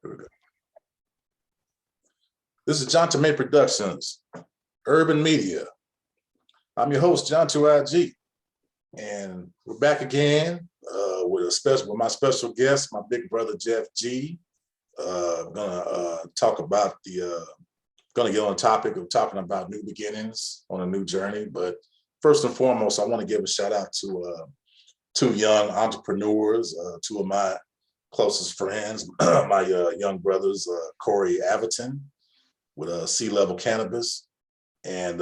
Here we go. This is John Tomei Productions, Urban Media. I'm your host, John 2IG, and we're back again with my special guest, my big brother Jeff G. Gonna talk about gonna get on the topic of talking about new beginnings on a new journey. But first and foremost, I want to give a shout out to two young entrepreneurs, two of my closest friends, my young brothers, Corey Averton with C-Level Cannabis, and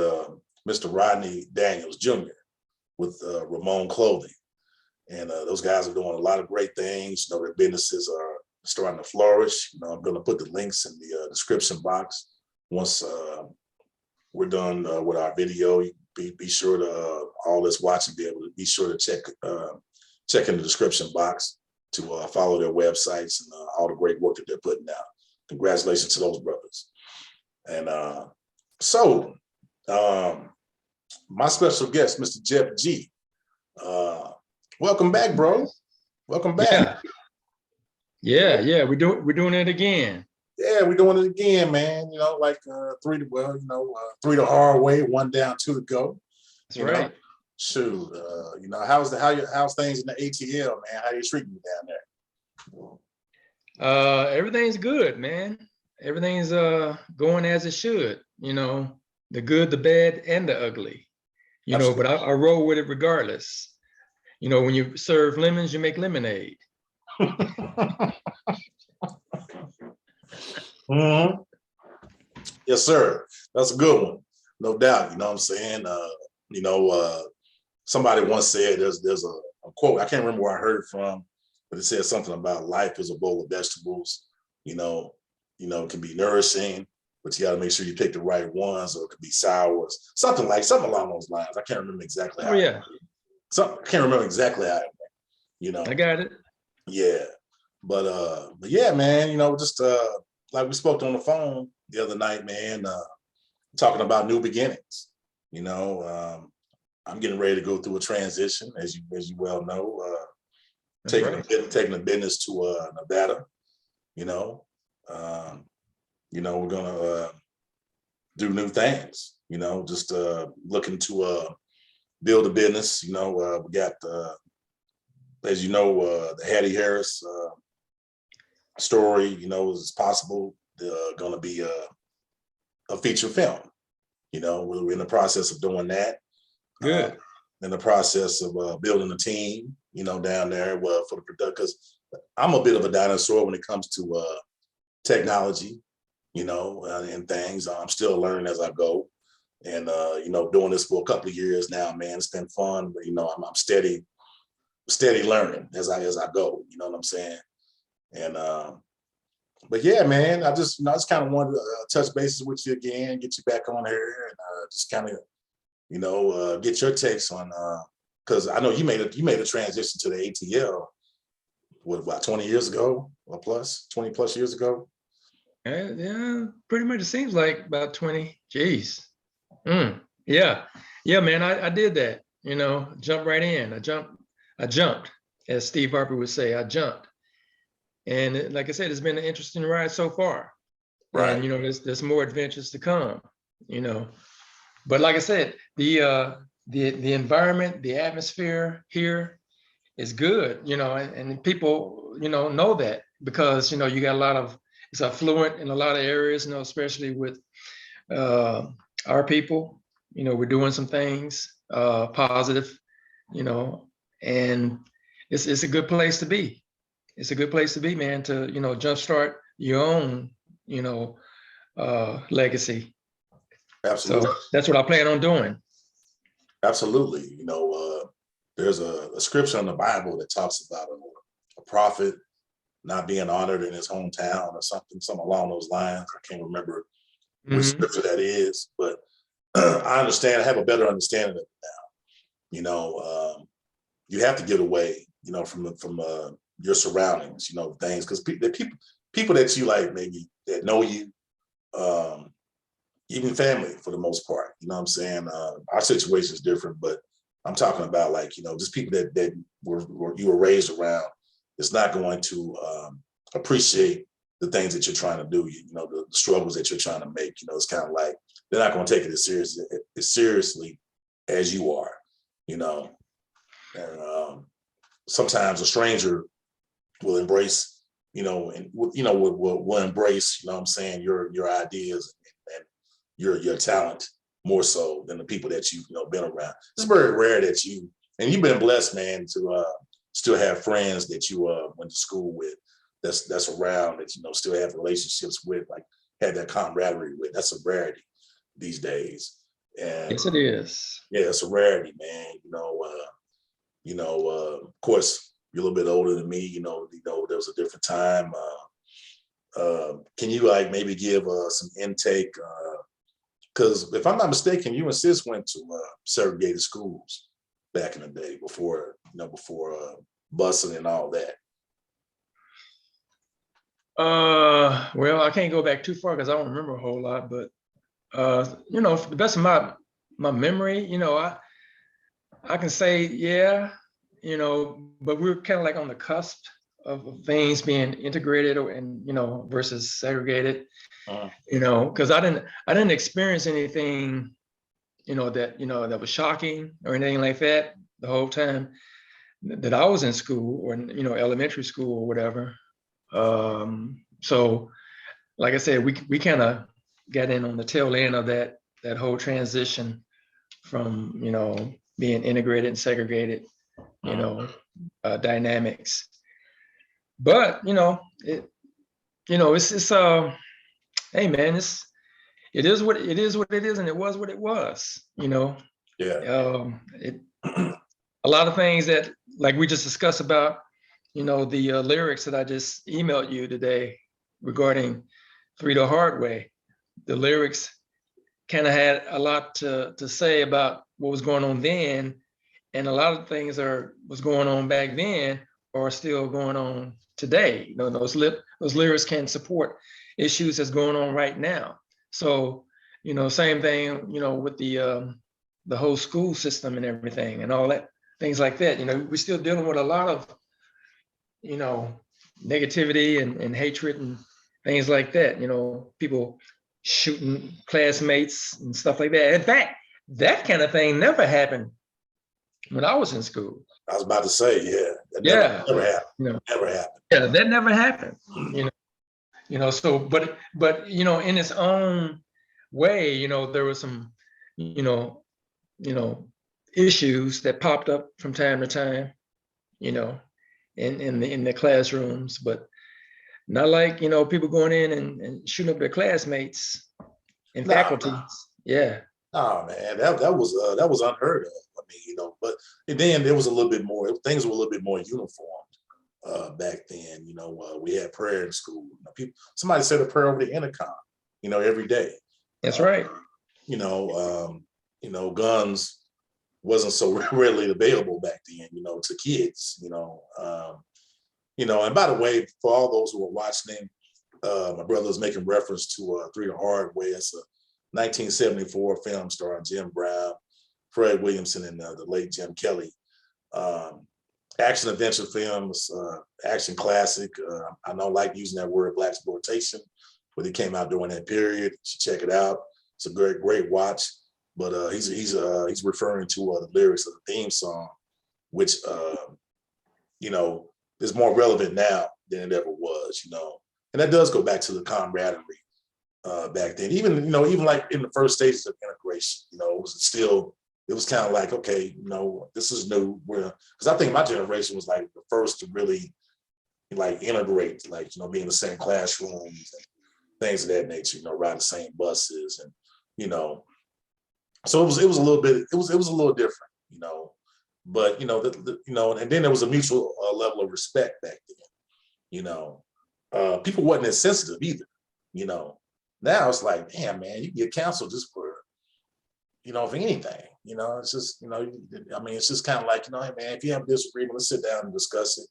Mr. Rodney Daniels Jr. with Ramon Clothing. And those guys are doing a lot of great things. You know, their businesses are starting to flourish. You know, I'm going to put the links in the description box once we're done with our video. Be sure to all that's watching be able to be sure to check in the description box to follow their websites and all the great work that they're putting out. Congratulations to those brothers. And my special guest, Mr. Jeff G. Welcome back, bro. Welcome back. Yeah. We're doing it again. Yeah, we're doing it again, man. You know, like three the hard way, one down, two to go. That's right. Shoot, you know, how's things in the ATL, man? How you treating you down there? Everything's good, man. Everything's going as it should. You know, the good, the bad, and the ugly. You Absolutely. Know, but I roll with it regardless. You know, when you serve lemons, you make lemonade. Mm-hmm. Yes, sir. That's a good one, no doubt. You know what I'm saying? Somebody once said there's a quote, I can't remember where I heard it from, but it said something about life is a bowl of vegetables. You know, it can be nourishing, but you got to make sure you pick the right ones, or it could be sour, something along those lines. I can't remember exactly how. I can't remember exactly how. You know, I got it. Yeah, but yeah, man. You know, just like we spoke on the phone the other night, man. Talking about new beginnings. You know, I'm getting ready to go through a transition, as you well know. Taking the business to Nevada. You know, we're gonna do new things. You know, just looking to build a business. You know, we got as you know, the Hattie Harris story. You know, is possible. Going to be a feature film. You know, we're in the process of doing that. Good. In the process of building a team. You know, down there for the production, because I'm a bit of a dinosaur when it comes to technology, you know, and things. I'm still learning as I go, and you know, doing this for a couple of years now, man. It's been fun, but you know, I'm steady learning as I go. You know what I'm saying? And but yeah, man, I just kind of wanted to touch bases with you again, get you back on here, and just kind of, you know, get your takes on because I know you made a transition to the ATL. What, about 20 years ago or plus, 20 plus years ago? Yeah, pretty much. It seems like about 20. Jeez. Yeah, man, I did that, you know, jump right in. I jumped, as Steve Harper would say, I jumped. And like I said, it's been an interesting ride so far. Right. And, you know, there's more adventures to come, you know. But like I said, the environment, the atmosphere here is good, you know, and people, you know that because, you know, you got it's affluent in a lot of areas, you know, especially with our people. You know, we're doing some things positive, you know, and it's a good place to be. It's a good place to be, man, to, you know, jumpstart your own, you know, legacy. Absolutely. So that's what I plan on doing. Absolutely. You know, there's a scripture in the Bible that talks about a prophet not being honored in his hometown or something along those lines. I can't remember which scripture that is, but I understand. I have a better understanding of it now. You know, you have to get away, you know, from your surroundings, you know, things, because people that you like, maybe that know you, even family for the most part, you know what I'm saying? Our situation is different, but I'm talking about, like, you know, just people that you were raised around. It's not going to appreciate the things that you're trying to do, the struggles that you're trying to make. It's kind of like they're not going to take it as seriously as you are, and sometimes a stranger will embrace, and will embrace, what I'm saying, your ideas and your talent more so than the people that you've been around. It's very rare that you've been blessed, man, to still have friends that you went to school with, that's around, that still have relationships with, like had that camaraderie with. That's a rarity these days. And Yes, it is. yeah, it's a rarity, man. Of course, you're a little bit older than me. There was a different time. Can you like maybe give some intake? Because if I'm not mistaken, you and Sis went to segregated schools back in the day before busing and all that. Well, I can't go back too far because I don't remember a whole lot, but for the best of my memory, I can say, yeah, but we're kind of like on the cusp of things being integrated and, versus segregated, because I didn't experience anything, that was shocking or anything like that the whole time that I was in school or, elementary school or whatever. So like I said, we kind of got in on the tail end of that whole transition from, being integrated and segregated, dynamics. But, it's hey man, it is what it is and it was what it was, Yeah. A lot of things that, like we just discussed about, the lyrics that I just emailed you today regarding Three the Hard Way. The lyrics kind of had a lot to say about what was going on then, and a lot of things was going on back then are still going on today. Those lyrics can support issues that's going on right now. So, same thing, with the whole school system and everything and all that, things like that. We're still dealing with a lot of, negativity and hatred and things like that. People shooting classmates and stuff like that. In fact, that kind of thing never happened when I was in school. I was about to say, yeah, that never happened. Never happened. Yeah, that never happened. So, but in its own way, there was some, issues that popped up from time to time, in the classrooms, but not like, people going in and shooting up their classmates and faculty. Yeah. Oh man, that was unheard of. I mean, but then there was a little bit more. Things were a little bit more uniformed back then. We had prayer in school. Somebody said a prayer over the intercom. Every day. That's right. Guns wasn't so readily available back then. To kids. And by the way, for all those who are watching, my brother is making reference to Three the Hard Way. It's a 1974 film starring Jim Brown, Fred Williamson, and the late Jim Kelly. Action adventure films, action classic. I don't like using that word blaxploitation, but it came out during that period. You should check it out. It's a great watch. But he's referring to the lyrics of the theme song, which is more relevant now than it ever was. And that does go back to the camaraderie back then. Even like in the first stages of integration, it was kind of like, okay, this is new. Because I think my generation was like the first to really like integrate, like, be in the same classrooms and things of that nature, ride the same buses and, so it was a little bit, it was a little different, but, and then there was a mutual level of respect back then, people wasn't as sensitive either, now it's like, damn, man, you can get canceled just for anything, it's just, it's just kind of like, hey man, if you have a disagreement, let's sit down and discuss it.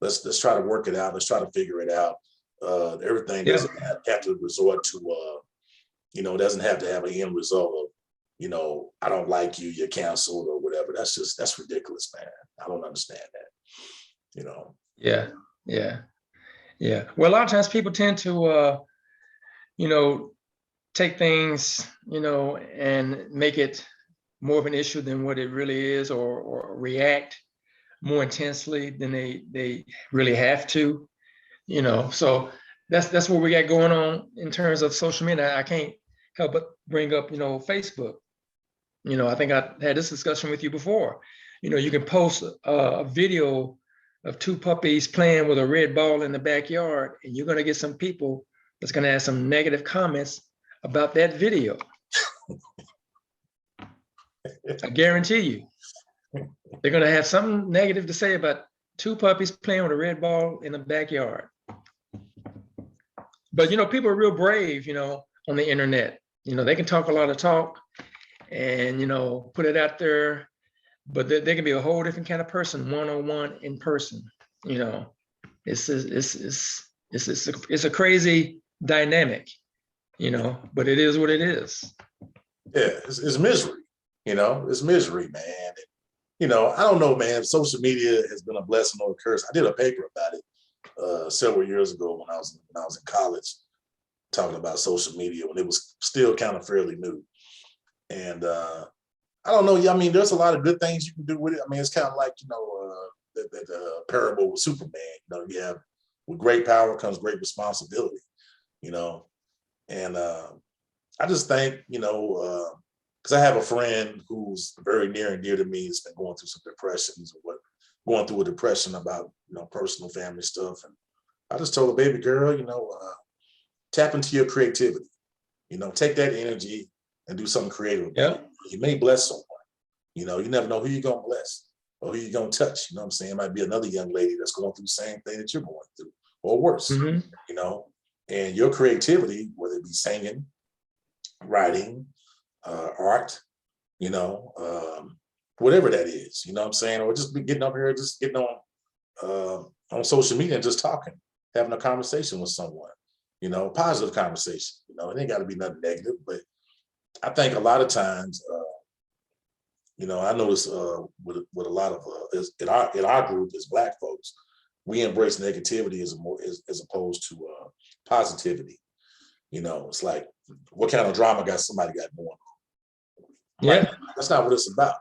Let's try to work it out. Let's try to figure it out. Everything doesn't have to resort to, doesn't have to have an end result of, I don't like you, you're canceled or whatever. That's ridiculous, man. I don't understand that, Yeah. Yeah. Well, a lot of times people tend to, you know, take things, and make it more of an issue than what it really is, or react more intensely than they really have to, So that's what we got going on in terms of social media. I can't help but bring up, Facebook. I think I had this discussion with you before. You can post a video of two puppies playing with a red ball in the backyard, and you're going to get some people that's going to have some negative comments about that video. I guarantee you, they're going to have something negative to say about two puppies playing with a red ball in the backyard. But, people are real brave, on the internet. They can talk a lot of talk and, put it out there, but they can be a whole different kind of person, one-on-one in person. It's a crazy dynamic, but it is what it is. Yeah, it's misery. It's misery, man. I don't know, man. Social media has been a blessing or a curse. I did a paper about it several years ago when I was in college, talking about social media when it was still kind of fairly new. And I don't know. I mean, there's a lot of good things you can do with it. I mean, it's kind of like that parable with Superman. You have with great power comes great responsibility. And I just think because I have a friend who's very near and dear to me has been going through some depressions going through a depression about personal family stuff, and I just told her, baby girl, tap into your creativity. Take that energy and do something creative. Yeah. You may bless someone. You never know who you're gonna bless or who you're gonna touch. You know what I'm saying? It might be another young lady that's going through the same thing that you're going through, or worse. Mm-hmm. And your creativity, whether it be singing, writing, art, whatever that is, you know what I'm saying? Or just be getting up here, just getting on social media and just talking, having a conversation with someone, positive conversation. It ain't got to be nothing negative, but I think a lot of times, I notice with a lot of in our group as Black folks, we embrace negativity as opposed to positivity. It's like, what kind of drama somebody got going on? Yeah. Like, that's not what it's about.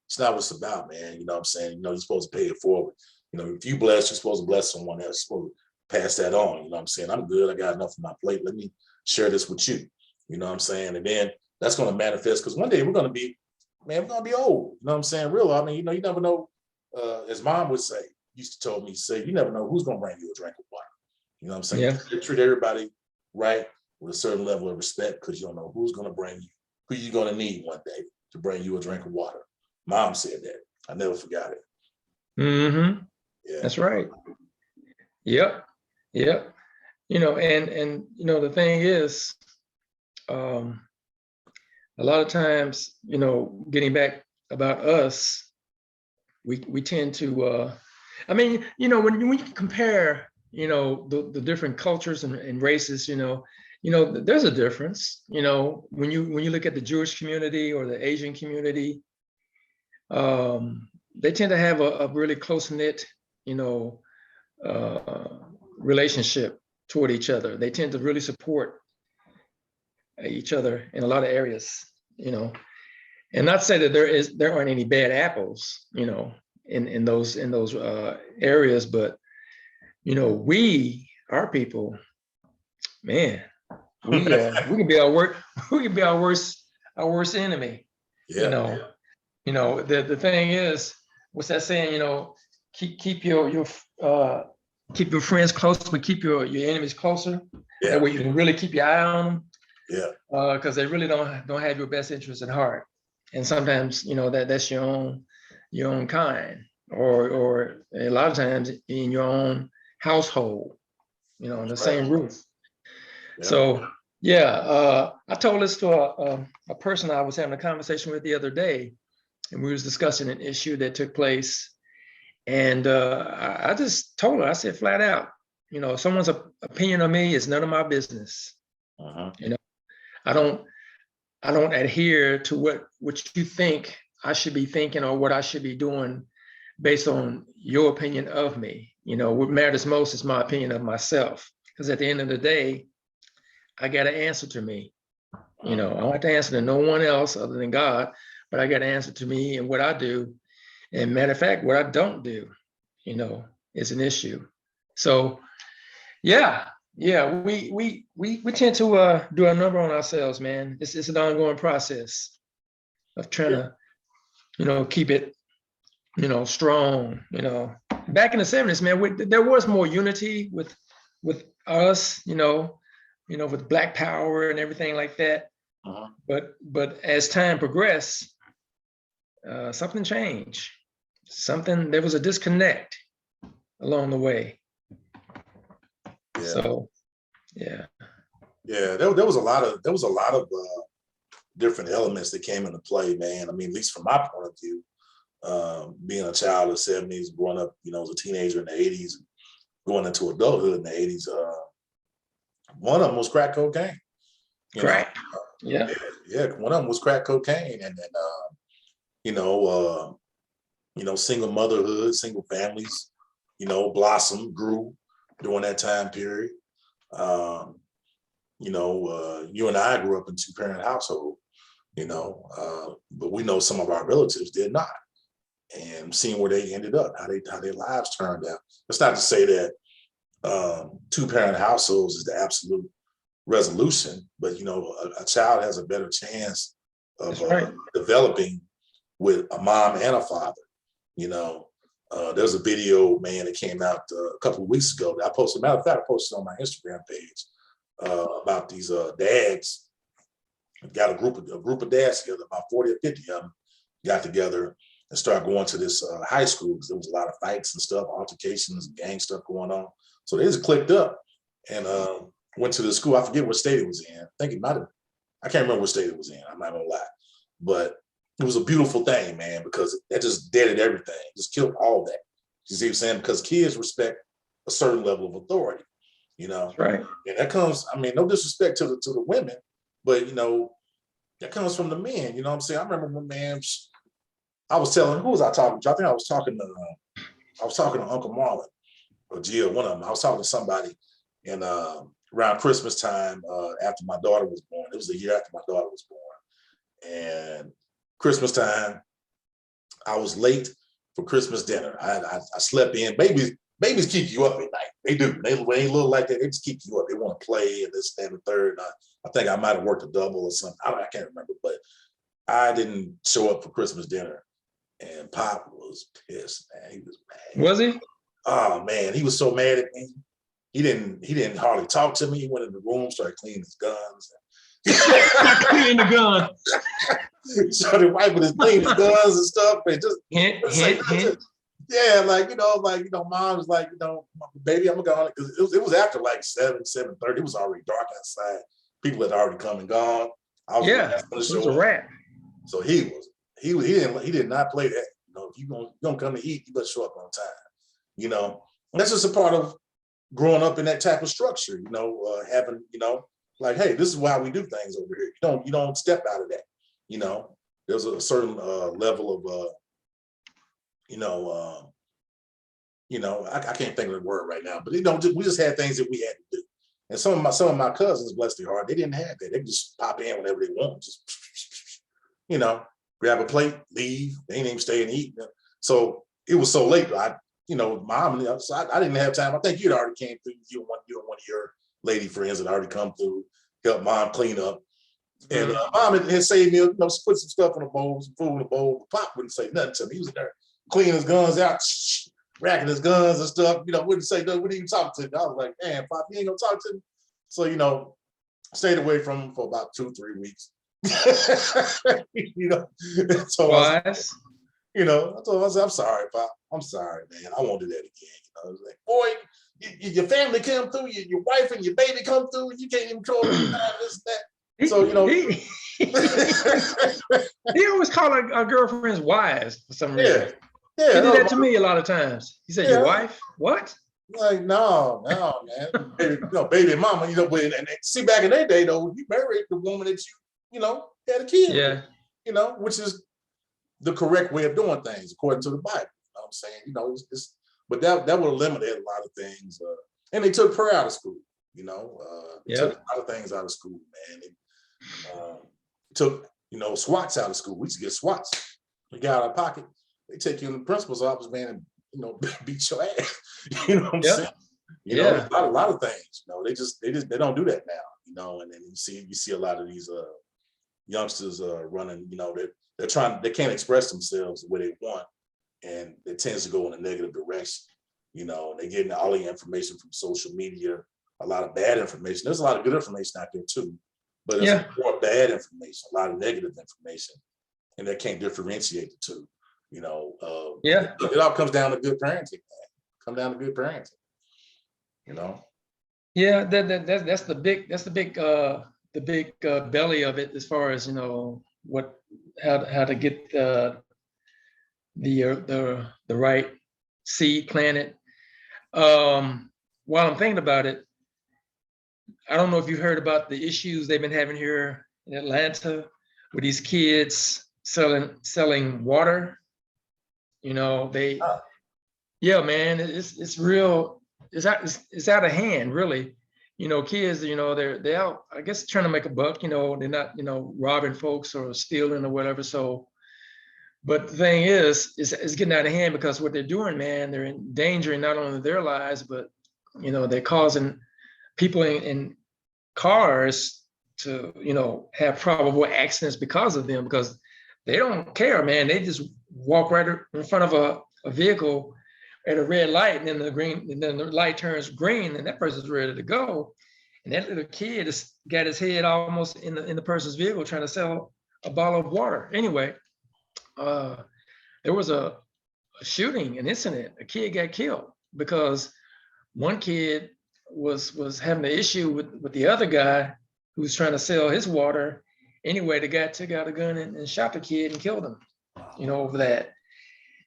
It's not what it's about, man. You know what I'm saying? You're supposed to pay it forward. If you bless, you're supposed to bless someone else. You're supposed to pass that on. You know what I'm saying? I'm good. I got enough on my plate. Let me share this with you. You know what I'm saying? And then that's going to manifest, because one day we're going to be old. You know what I'm saying? Real. I mean, you never know. As mom would say, used to told me, you never know who's going to bring you a drink of water. You know what I'm saying? Yeah. You treat everybody right with a certain level of respect, because you don't know who's going to bring you, who you're going to need one day to bring you a drink of water. Mom said that. I never forgot it. Mm-hmm. Yeah. That's right. Yep. Yep. And the thing is, a lot of times, getting back about us, we tend to, when you compare, the different cultures and races, there's a difference. When you look at the Jewish community or the Asian community, they tend to have a really close-knit, relationship toward each other. They tend to really support each other in a lot of areas, and not say that there aren't any bad apples, in those areas, but our people, man, we can be our worst enemy. Yeah. The thing is, what's that saying? Keep your friends close, but keep your enemies closer. Yeah. That way you can really keep your eye on them. Yeah. Because they really don't have your best interest at heart, and sometimes that's your own kind, or a lot of times in your own household, in the same roof. Yeah. So yeah, I told this to a person I was having a conversation with the other day, and we was discussing an issue that took place, and I just told her, I said flat out, someone's opinion on me is none of my business. Uh-huh. I don't adhere to what you think I should be thinking or what I should be doing based on your opinion of me. You know, what matters most is my opinion of myself. Because at the end of the day, I got to answer to me. You know, I don't have to answer to no one else other than God, but I got to answer to me and what I do. And matter of fact, what I don't do, you know, is an issue. So yeah, we tend to do a number on ourselves, man. It's an ongoing process of trying to, you know, keep it, you know, strong. You know, back in the 70s, man, there was more unity with us, you know, with Black Power and everything like that. Uh-huh. But as time progressed, something changed. There was a disconnect along the way. Yeah. So, yeah. Yeah, there was a lot of different elements that came into play, man. I mean, at least from my point of view, being a child of the 70s, growing up, you know, as a teenager in the 80s, going into adulthood in the 80s, one of them was crack cocaine. Crack. Yeah. Yeah, one of them was crack cocaine, and then single motherhood, single families, you know, blossomed, grew during that time period. You and I grew up in two-parent household, you know, but we know some of our relatives did not, and seeing where they ended up, how their lives turned out. It's not to say that two-parent households is the absolute resolution, but you know, a child has a better chance of developing with a mom and a father. You know, there's a video, man, that came out a couple of weeks ago that I posted. Matter of fact, I posted on my Instagram page about these dads. Got a group of dads together, about 40 or 50 of them got together and started going to this high school because there was a lot of fights and stuff, altercations, gang stuff going on. So they just clicked up and went to the school. I forget what state it was in. I think it might have, I can't remember what state it was in. I'm not gonna lie. But it was a beautiful thing, man, because that just deaded everything, just killed all that. You see what I'm saying? Because kids respect a certain level of authority, you know? That's right. And that comes, I mean, no disrespect to the women, but you know, that comes from the men, you know what I'm saying? I remember when, man, I was telling, who was I talking to? I think I was talking to Uncle Marlon or Jill, one of them. I was talking to somebody, and around Christmas time, after my daughter was born, it was a year after my daughter was born, and Christmas time, I was late for Christmas dinner. I slept in. Babies keep you up at night. They do. They little like that. They just keep you up. They want to play and this, that, and the third. I think I might have worked a double or something. I can't remember, but I didn't show up for Christmas dinner, and Pop was pissed, man. He was mad. Was he? Oh man, he was so mad at me. He didn't hardly talk to me. He went in the room, started cleaning his guns. Cleaning the gun. Started wiping his guns and stuff, and just hint. Yeah, like you know, mom was like, you know, baby, I'm gonna go because it was after like 7:30. It was already dark outside. People had already come and gone. I was it was a wrap. So he did not play that. You know, if you gonna come to eat, you better show up on time. You know, and that's just a part of growing up in that type of structure. You know, having, you know, like, hey, this is why we do things over here. You don't step out of that. You know, there's a certain level of I can't think of the word right now, but you know, we just had things that we had to do. And some of my cousins, bless their heart, they didn't have that. They could just pop in whenever they want, just you know, grab a plate, leave. They ain't even stay and eat. So it was so late. Mom, so I didn't have time. I think you'd already came through. You and one of your lady friends had already come through, help mom clean up. And mom had saved me, you know, put some stuff in a bowl, some food in a bowl. Pop wouldn't say nothing to me. He was in there cleaning his guns out, racking his guns and stuff. You know, wouldn't say nothing, wouldn't even talk to me. I was like, man, Pop, you ain't gonna talk to me. So, you know, stayed away from him for about 2-3 weeks. You know, so you know, I told him, I said, I'm sorry, Pop. I'm sorry, man. I won't do that again. You know, I was like, boy, your family come through, your wife and your baby come through, and you can't even control this and that. So, you know, he always called our girlfriends wives for some reason. Yeah, he did that to me a lot of times. He said, "Your wife? What?" Like, no, man. Baby mama, you know, and see, back in that day, though, you married the woman that you know, had a kid with, you know, which is the correct way of doing things according to the Bible. You know what I'm saying? You know, it's but that would eliminate a lot of things. And they took prayer out of school. You know, they took a lot of things out of school, man. They took, you know, SWATs out of school. We used to get SWATs. We got out of pocket. They take you in the principal's office, man, and, you know, beat your ass. You know what I'm saying? You know, a lot of things. You know, they don't do that now. You know, and then you see a lot of these youngsters running. You know, they can't express themselves the way they want, and it tends to go in a negative direction. You know, they're getting all the information from social media, a lot of bad information. There's a lot of good information out there too, but there's more bad information, a lot of negative information, and they can't differentiate the two. You know, it all comes down to good parenting, man. Come down to good parenting. You know. Yeah, that's the big belly of it, as far as, you know, how to get the right seed planted. While I'm thinking about it, I don't know if you heard about the issues they've been having here in Atlanta with these kids selling water. You know, yeah, man, it's real. It's out of hand, really. You know, kids, you know, they're out, I guess, trying to make a buck. You know, they're not, you know, robbing folks or stealing or whatever. So, but the thing is, it's getting out of hand, because what they're doing, man, they're endangering not only their lives, but, you know, they're causing people in cars to, you know, have probable accidents because of them, because they don't care, man. They just walk right in front of a vehicle at a red light, and then the light turns green, and that person's ready to go. And that little kid has got his head almost in the person's vehicle trying to sell a bottle of water. Anyway, there was a shooting, an incident. A kid got killed because one kid was having an issue with the other guy who was trying to sell his water. Anyway, the guy took out a gun and shot the kid and killed him, you know, over that.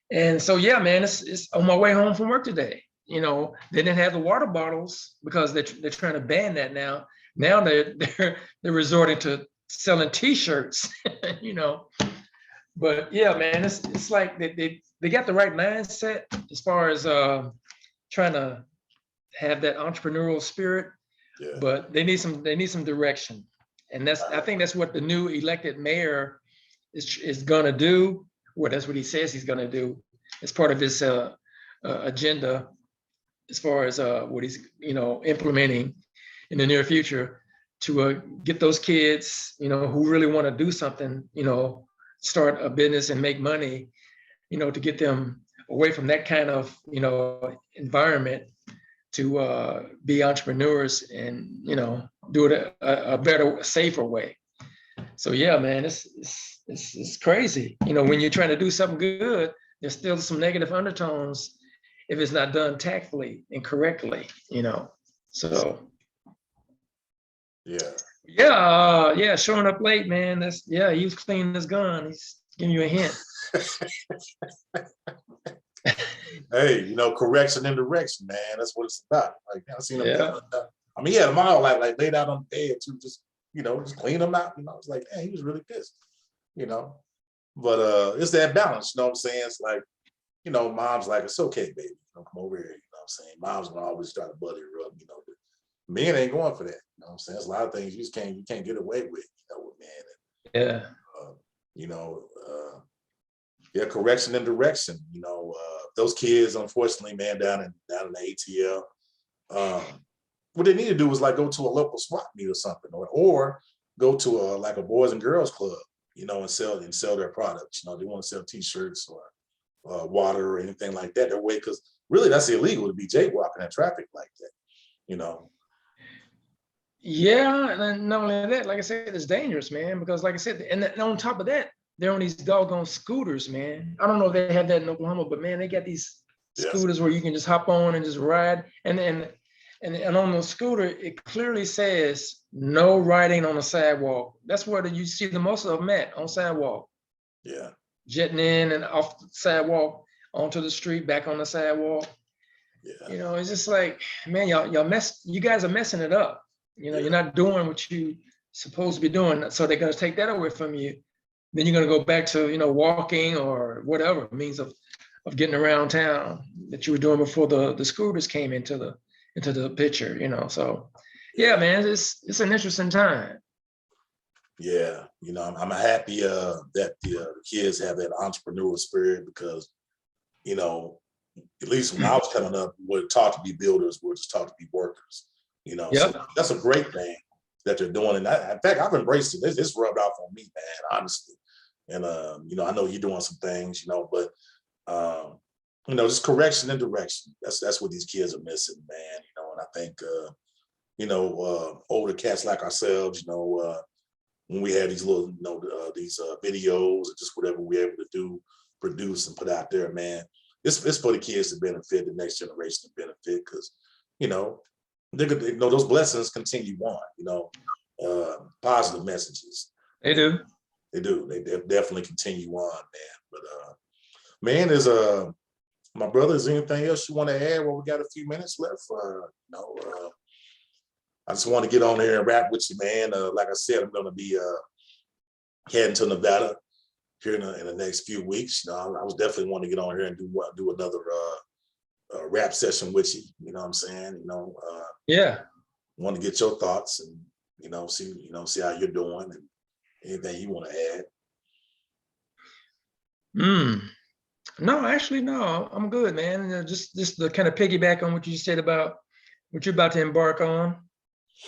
And so, yeah, man, it's on my way home from work today. You know, they didn't have the water bottles because they're trying to ban that now. Now they're resorting to selling T-shirts, you know. But yeah, man, it's like they got the right mindset as far as trying to have that entrepreneurial spirit, but they need some direction. And I think that's what the new elected mayor is gonna do. Well, that's what he says he's gonna do. It's part of his agenda, as far as what he's, you know, implementing in the near future to get those kids, you know, who really want to do something, you know, start a business and make money, you know, to get them away from that kind of, you know, environment, to be entrepreneurs and, you know, do it a better, safer way. So yeah, man, it's crazy. You know, when you're trying to do something good, there's still some negative undertones if it's not done tactfully and correctly, you know. So yeah, showing up late, man. He was cleaning his gun. He's giving you a hint. Hey, you know, correction and direction, man. That's what it's about. Like, I seen him. I mean, he had them all like laid out on the bed too, just, you know, just clean them out. You know, it's like, man, he was really pissed, you know. But it's that balance, you know what I'm saying? It's like, you know, mom's like, it's okay, baby. You know, come over here, you know what I'm saying? Mom's gonna always try to buddy rub, you know. But men ain't going for that, you know what I'm saying? There's a lot of things you can't get away with, you know, with men. And, you know, correction and direction, you know. Those kids, unfortunately, man, down in the ATL, what they need to do is like go to a local swap meet or something, or go to like a boys and girls club, you know, and sell their products. You know, they want to sell T-shirts or water or anything like that. Their way, because really that's illegal to be jaywalking in traffic like that, you know. Yeah, and not only that, like I said, it's dangerous, man, because like I said, and on top of that, they're on these doggone scooters, man. I don't know if they have that in Oklahoma, but man, they got these scooters where you can just hop on and just ride. And on the scooter, it clearly says no riding on the sidewalk. That's where you see the most of them at, on sidewalk. Yeah. Jetting in and off the sidewalk, onto the street, back on the sidewalk. Yeah. You know, it's just like, man, you guys are messing it up. You know, you're not doing what you supposed to be doing. So they're gonna take that away from you. Then you're gonna go back to, you know, walking or whatever means of of getting around town that you were doing before the scooters came into the picture, you know. So yeah, man, it's an interesting time. Yeah, you know, I'm happy that the kids have that entrepreneurial spirit because, you know, at least when I was coming up, we're taught to be builders, we're just taught to be workers, you know. So Yep. that's a great thing that they're doing. And in fact, I've embraced it. It's rubbed off on me, man, honestly. And you know, I know you're doing some things, you know, but you know, just correction and direction. That's what these kids are missing, man. You know, and I think you know, older cats like ourselves, you know, when we have these little, you know, these videos or just whatever we're able to do, produce and put out there, man. It's for the kids to benefit, the next generation to benefit, because you know, you know, those blessings continue on. You know, positive messages. They do. They do. They definitely continue on, man. But man, is my brother, is there anything else you want to add? Well, we got a few minutes left. You know, I just want to get on here and rap with you, man. Like I said, I'm going to be heading to Nevada here in the next few weeks. You know, I was definitely want to get on here and do another rap session with you. You know what I'm saying? You know, Yeah. want to get your thoughts and see how you're doing and anything you want to add. No, actually, no, I'm good, man. Just to kind of piggyback on what you said about what you're about to embark on,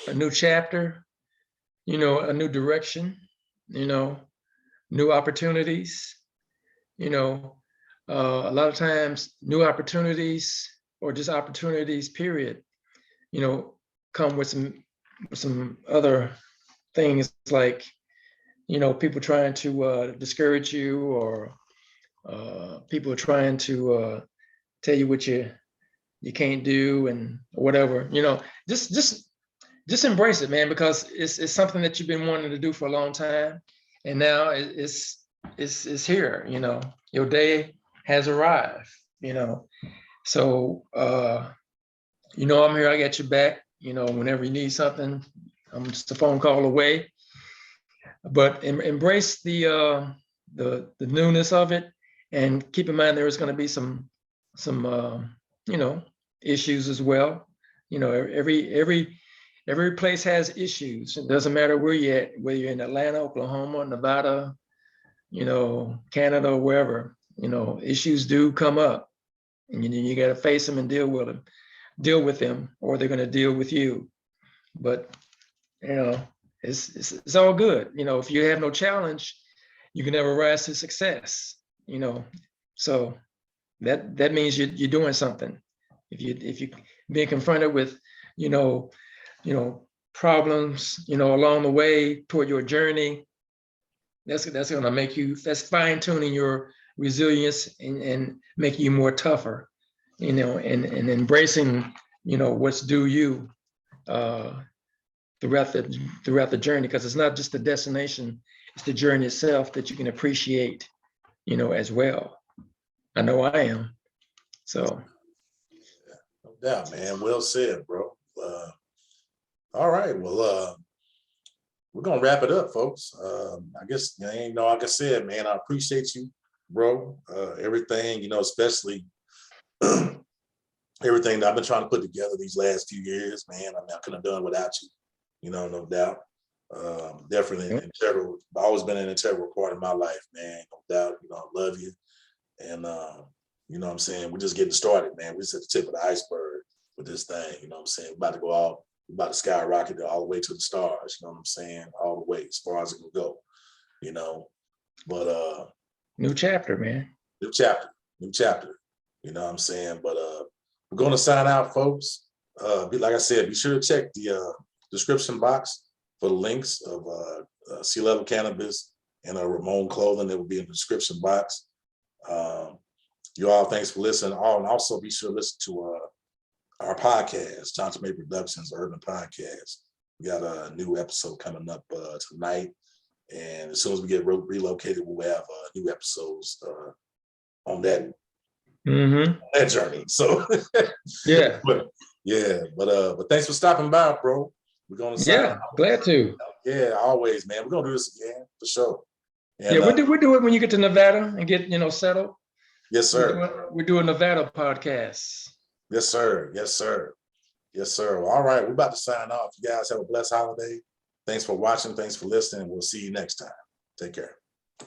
a new chapter, you know, a new direction, you know, new opportunities, you know, a lot of times new opportunities or just opportunities, period, you know, come with some other things like, you know, people trying to discourage you, or people are trying to tell you what you can't do and whatever, you know. Just embrace it, man, because it's something that you've been wanting to do for a long time, and now it's here. You know, your day has arrived. You know, so you know, I'm here. I got your back. You know, whenever you need something, I'm just a phone call away. But embrace the newness of it, and keep in mind there is going to be some you know, issues as well. You know, every place has issues. It doesn't matter where you're at, whether you're in Atlanta, Oklahoma, Nevada, you know, Canada, wherever. You know, issues do come up, and you got to face them and deal with them, or they're going to deal with you. But you know, it's all good. You know, if you have no challenge, you can never rise to success. You know, so that means you're doing something. If you being confronted with, you know, problems, you know, along the way toward your journey, that's going to make you, that's fine tuning your resilience and making you more tougher, you know, and embracing, you know, what's due you throughout the journey, because it's not just the destination, it's the journey itself that you can appreciate, you know, as well. I know I am. So. No doubt, man. Well said, bro. All right. Well, we're gonna wrap it up, folks. I guess, you know, like I said, man, I appreciate you, bro. Everything, you know, especially everything that I've been trying to put together these last few years, man. I mean, I couldn't have done without you, you know, no doubt. Definitely an integral, always been an integral part of my life, man. No doubt. You know, I love you. And you know what I'm saying? We're just getting started, man. We're just at the tip of the iceberg with this thing. You know what I'm saying? We're about to go out, we're about to skyrocket all the way to the stars, you know what I'm saying? All the way as far as it can go, you know. But new chapter, man. New chapter, you know what I'm saying? But we're gonna sign out, folks. Like I said, be sure to check the description box for the links of C-Level Cannabis and Ramon Clothing that will be in the description box. You all, thanks for listening. Oh, and also be sure to listen to our podcast, Johnson May Productions Urban Podcast. We got a new episode coming up tonight, and as soon as we get relocated, we'll have new episodes on that journey. So yeah, but thanks for stopping by, bro. We're gonna sign out. Glad to. Yeah, always, man. We're gonna do this again for sure. And, yeah, we'll do it when you get to Nevada and get, you know, settled. Yes, sir. We're doing Nevada podcast. Yes, sir. Yes, sir. Yes, sir. Well, all right, we're about to sign off. You guys have a blessed holiday. Thanks for watching. Thanks for listening. We'll see you next time. Take care.